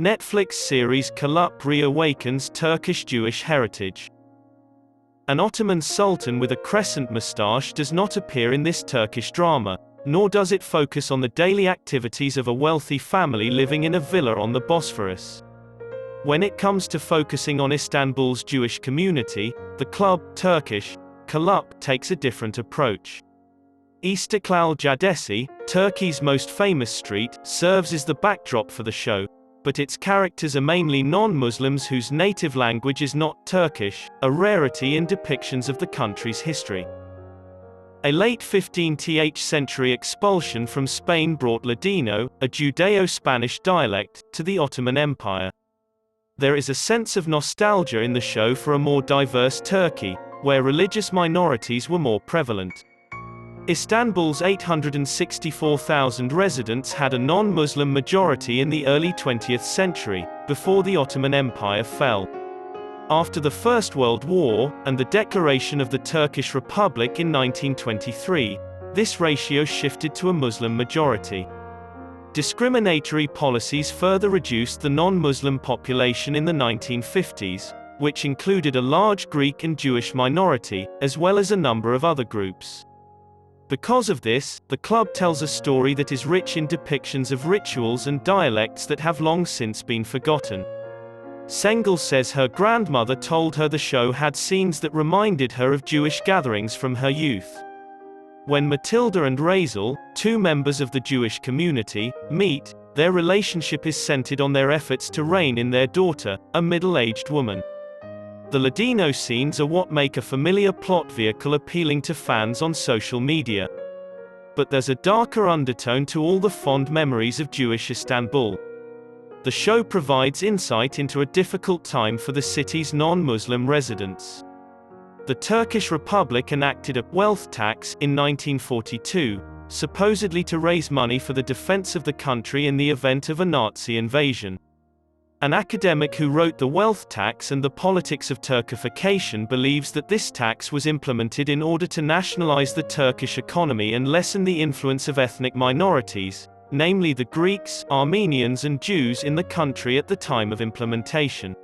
Netflix series Kulup reawakens Turkish Jewish heritage. An Ottoman sultan with a crescent mustache does not appear in this Turkish drama, nor does it focus on the daily activities of a wealthy family living in a villa on the Bosphorus. When it comes to focusing on Istanbul's Jewish community, the club, Turkish Kulup, takes a different approach. Istiklal Caddesi, Turkey's most famous street, serves as the backdrop for the show, but its characters are mainly non-Muslims whose native language is not Turkish, a rarity in depictions of the country's history. A late 15th century expulsion from Spain brought Ladino, a Judeo-Spanish dialect, to the Ottoman Empire. There is a sense of nostalgia in the show for a more diverse Turkey, where religious minorities were more prevalent. Istanbul's 864,000 residents had a non-Muslim majority in the early 20th century, before the Ottoman Empire fell. After the First World War, and the declaration of the Turkish Republic in 1923, this ratio shifted to a Muslim majority. Discriminatory policies further reduced the non-Muslim population in the 1950s, which included a large Greek and Jewish minority, as well as a number of other groups. Because of this, the club tells a story that is rich in depictions of rituals and dialects that have long since been forgotten. Sengel says her grandmother told her the show had scenes that reminded her of Jewish gatherings from her youth. When Matilda and Razel, two members of the Jewish community, meet, their relationship is centered on their efforts to rein in their daughter, a middle-aged woman. The Ladino scenes are what make a familiar plot vehicle appealing to fans on social media. But there's a darker undertone to all the fond memories of Jewish Istanbul. The show provides insight into a difficult time for the city's non-Muslim residents. The Turkish Republic enacted a wealth tax in 1942, supposedly to raise money for the defense of the country in the event of a Nazi invasion. An academic who wrote The Wealth Tax and the Politics of Turkification believes that this tax was implemented in order to nationalize the Turkish economy and lessen the influence of ethnic minorities, namely the Greeks, Armenians and Jews in the country at the time of implementation.